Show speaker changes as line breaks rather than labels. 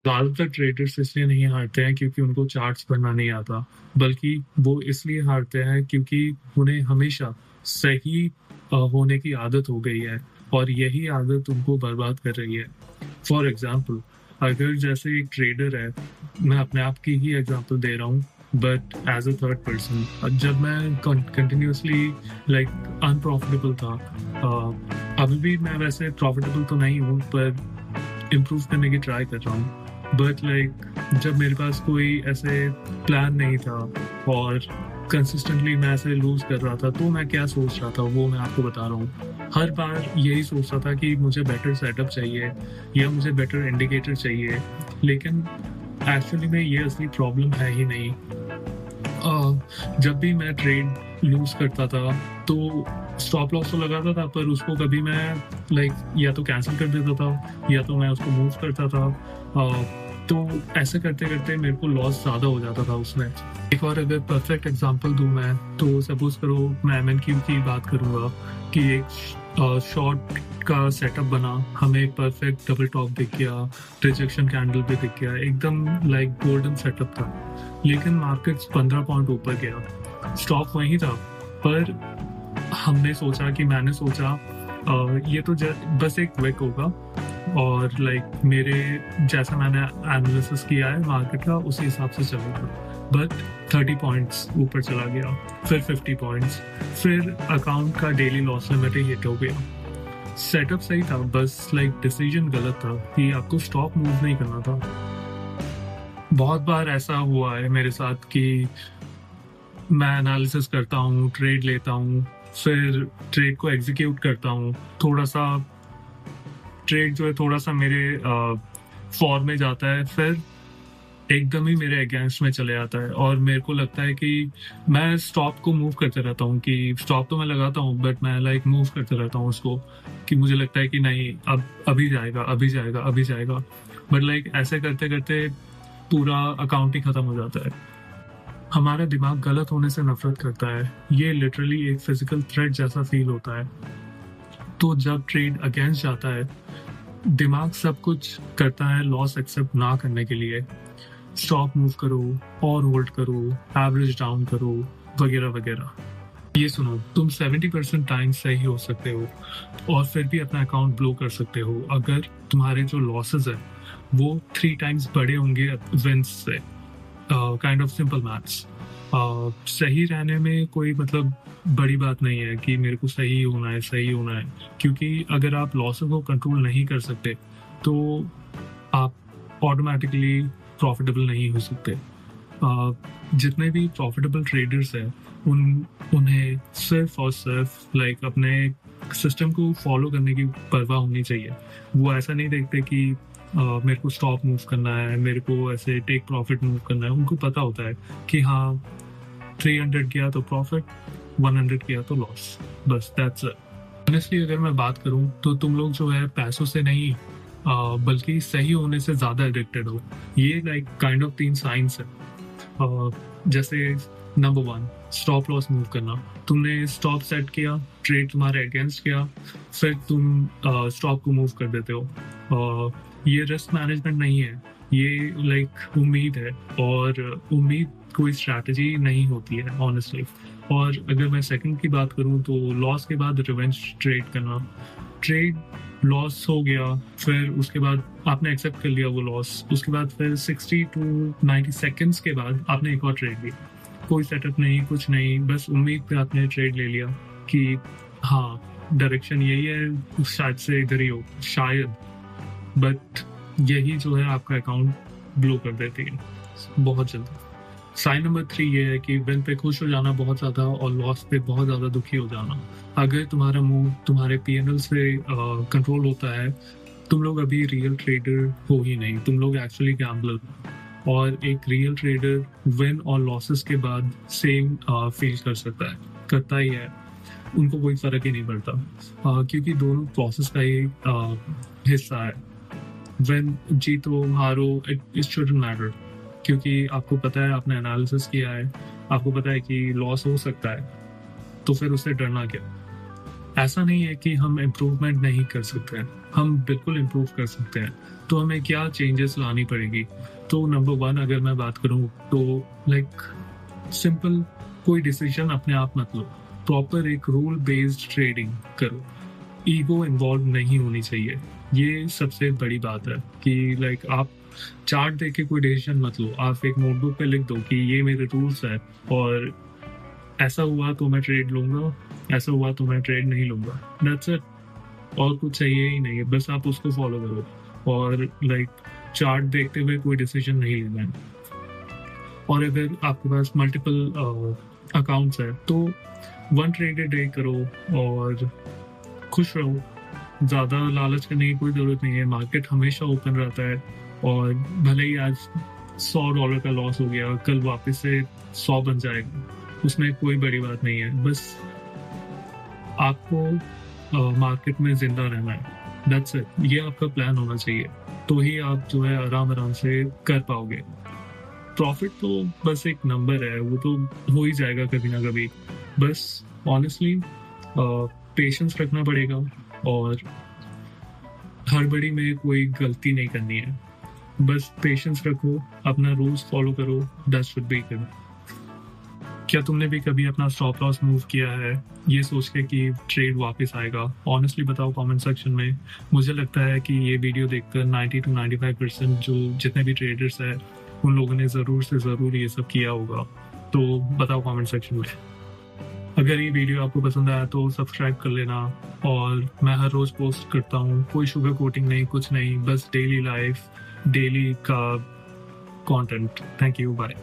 ज़्यादातर ट्रेडर्स इसलिए नहीं हारते हैं क्योंकि उनको चार्ट्स पढ़ना नहीं आता, बल्कि वो इसलिए हारते हैं क्योंकि उन्हें हमेशा सही होने की आदत हो गई है और यही आदत उनको बर्बाद कर रही है। फॉर एग्जाम्पल, अगर जैसे एक ट्रेडर है, मैं अपने आप की ही एग्जांपल दे रहा हूँ, but as a third person जब मैं कंटिन्यूअसली लाइक अनप्रॉफिटेबल था, अभी भी मैं वैसे प्रॉफिटेबल तो नहीं हूँ पर इम्प्रूव करने की ट्राई कर रहा हूँ। बट लाइक जब मेरे पास कोई ऐसे प्लान नहीं था और कंसिस्टेंटली मैं ऐसे लूज कर रहा था, तो मैं क्या सोच रहा था वो मैं आपको बता रहा हूँ। हर बार यही सोच रहा था कि मुझे बेटर सेटअप चाहिए या मुझे बेटर इंडिकेटर चाहिए, लेकिन एक्चुअली में ये असली प्रॉब्लम है ही नहीं। जब भी मैं ट्रेड लूज करता था तो स्टॉप लॉस तो लगाता था, पर उसको कभी मैं लाइक या तो कैंसिल कर देता था या तो मैं उसको मूव करता था। तो ऐसे करते करते मेरे को लॉस ज़्यादा हो जाता था उसमें। एक और अगर परफेक्ट एग्जांपल दूं मैं, तो सपोज करो मैं MNQ की बात करूंगा कि एक शॉर्ट का सेटअप बना, हमें परफेक्ट डबल टॉप दिख गया, रिजेक्शन कैंडल भी दिख गया, एकदम लाइक गोल्डन सेटअप था। लेकिन मार्केट्स 15 पॉइंट ऊपर गया, स्टॉक वहीं था, पर मैंने सोचा ये तो बस एक विक होगा और लाइक मेरे जैसा मैंने एनालिसिस किया है मार्केट का उसी हिसाब से चलेगा। बट 30 पॉइंट्स ऊपर चला गया, फिर 50 पॉइंट्स, फिर अकाउंट का डेली लॉस लिमिट हिट हो गया। सेटअप सही था, बस लाइक डिसीजन गलत था कि आपको स्टॉप मूव नहीं करना था। बहुत बार ऐसा हुआ है मेरे साथ कि मैं एनालिसिस करता हूँ, ट्रेड लेता हूँ, फिर ट्रेड को एग्जीक्यूट करता हूँ, थोड़ा सा ट्रेड जो है थोड़ा सा मेरे फॉर्म में जाता है, फिर एकदम ही मेरे अगेंस्ट में चले आता है और मेरे को लगता है कि मैं स्टॉप को मूव करते रहता हूँ, कि स्टॉप तो मैं लगाता हूँ बट मैं लाइक मूव करते रहता हूँ उसको, कि मुझे लगता है कि नहीं अब अभी जाएगा अभी जाएगा अभी जाएगा। बट लाइक ऐसे करते करते पूरा अकाउंट ही खत्म हो जाता है। हमारा दिमाग गलत होने से नफरत करता है, ये लिटरली एक फिजिकल थ्रेट जैसा फील होता है। तो जब ट्रेड अगेंस्ट जाता है, दिमाग सब कुछ करता है लॉस एक्सेप्ट ना करने के लिए। स्टॉप मूव करो और होल्ड करो, एवरेज डाउन करो, वगैरह वगैरह। ये सुनो, तुम 70% टाइम सही हो सकते हो और फिर भी अपना अकाउंट ब्लो कर सकते हो अगर तुम्हारे जो लॉसेस है वो 3 टाइम्स बड़े होंगे विंस से। Kind of simple maths. सही रहने में कोई मतलब बड़ी बात नहीं है कि मेरे को सही होना है सही होना है, क्योंकि अगर आप लॉसेस को कंट्रोल नहीं कर सकते तो आप ऑटोमेटिकली प्रॉफिटेबल नहीं हो सकते। जितने भी प्रॉफिटेबल ट्रेडर्स हैं उन्हें सिर्फ और सिर्फ लाइक अपने सिस्टम को फॉलो करने की परवाह होनी चाहिए। वो ऐसा नहीं देखते कि मेरे को स्टॉप मूव करना है, मेरे को ऐसे टेक प्रॉफिट मूव करना है। उनको पता होता है कि हाँ 300 किया तो प्रॉफिट, 100 किया तो लॉस, बस दैट्स इट। ऑनेस्टली अगर मैं बात करूं तो तुम लोग जो है पैसों से नहीं बल्कि सही होने से ज्यादा एडिक्टेड हो। ये लाइक काइंड ऑफ 3 साइंस है। जैसे नंबर 1, स्टॉप लॉस मूव करना। तुमने स्टॉप सेट किया, ट्रेड तुम्हारे अगेंस्ट किया, फिर तुम स्टॉप को मूव कर देते हो। ये रिस्क मैनेजमेंट नहीं है, ये लाइक उम्मीद है, और उम्मीद कोई स्ट्रैटेजी नहीं होती है ऑनेस्टली। और अगर मैं सेकंड की बात करूं तो लॉस के बाद रिवेंज ट्रेड करना। ट्रेड लॉस हो गया, फिर उसके बाद आपने एक्सेप्ट कर लिया वो लॉस, उसके बाद फिर 60 टू 90 सेकंड्स के बाद आपने एक और ट्रेड लिया। कोई सेटअप नहीं, कुछ नहीं, बस उम्मीद पे आपने ट्रेड ले लिया कि हाँ डायरेक्शन यही है, शायद से इधर ही हो शायद। बट यही जो है आपका अकाउंट ब्लो कर देती है बहुत जल्दी। साइन नंबर 3 ये है कि विन पे खुश हो जाना बहुत ज्यादा और लॉस पे बहुत ज्यादा दुखी हो जाना। अगर तुम्हारा मूव तुम्हारे PNL से कंट्रोल होता है, तुम लोग अभी रियल ट्रेडर हो ही नहीं, तुम लोग एक्चुअली गैम्बलर हो। और एक रियल ट्रेडर विन और लॉसेस के बाद सेम फील कर सकता है, करता ही है, उनको कोई फर्क ही नहीं पड़ता, क्योंकि दोनों प्रोसेस का ही हिस्सा है। विन जीतो हारो इट शुडंट मैटर, क्योंकि आपको पता है, आपने एनालिसिस किया है, आपको पता है कि लॉस हो सकता है, तो फिर उससे डरना क्या। ऐसा नहीं है कि हम इम्प्रूवमेंट नहीं कर सकते हैं, हम बिल्कुल इम्प्रूव कर सकते हैं। तो हमें क्या चेंजेस लानी पड़ेगी? तो नंबर 1 अगर मैं बात करूँ तो लाइक सिंपल, कोई डिसीजन अपने आप मत लो, प्रॉपर एक रूल बेस्ड ट्रेडिंग करो, ईगो इन्वॉल्व नहीं होनी चाहिए। ये सबसे बड़ी बात है कि लाइक आप चार्ट देख के कोई डिसीजन मत लो, आप एक नोटबुक पे लिख दो कि ये मेरे रूल्स है और ऐसा हुआ तो मैं ट्रेड लूंगा, ऐसा हुआ तो मैं ट्रेड नहीं लूंगा, दैट्स इट। और कुछ चाहिए ही नहीं है, बस आप उसको फॉलो करो और लाइक चार्ट देखते हुए कोई डिसीजन नहीं लेना है। और अगर आपके पास मल्टीपल अकाउंट्स है तो 1 ट्रेड ए डे करो और खुश रहो। ज़्यादा लालच करने की कोई ज़रूरत नहीं है, मार्केट हमेशा ओपन रहता है और भले ही आज $100 का लॉस हो गया, कल वापस से 100 बन जाएगा, उसमें कोई बड़ी बात नहीं है। बस आपको मार्केट में जिंदा रहना है, दैट्स इट। ये आपका प्लान होना चाहिए, तो ही आप जो है आराम आराम से कर पाओगे। प्रॉफिट तो बस एक नंबर है, वो तो हो ही जाएगा कभी ना कभी। बस ऑनेस्टली पेशेंस रखना पड़ेगा और हड़बड़ी में कोई गलती नहीं करनी है। बस पेशेंस रखो, अपना रूल्स फॉलो करो, दैट शुड बी गुड। क्या तुमने भी कभी अपना स्टॉप लॉस मूव किया है ये सोच के कि ट्रेड वापस आएगा? ऑनेस्टली बताओ कमेंट सेक्शन में। मुझे लगता है कि ये वीडियो देखकर 90 to 95% जो जितने भी ट्रेडर्स हैं उन लोगों ने ज़रूर से ज़रूर ये सब किया होगा। तो बताओ कमेंट सेक्शन में। अगर ये वीडियो आपको पसंद आया तो सब्सक्राइब कर लेना। और मैं हर रोज़ पोस्ट करता हूँ, कोई शुगर कोटिंग नहीं, कुछ नहीं, बस डेली लाइफ, डेली का कंटेंट। Thank you, bye.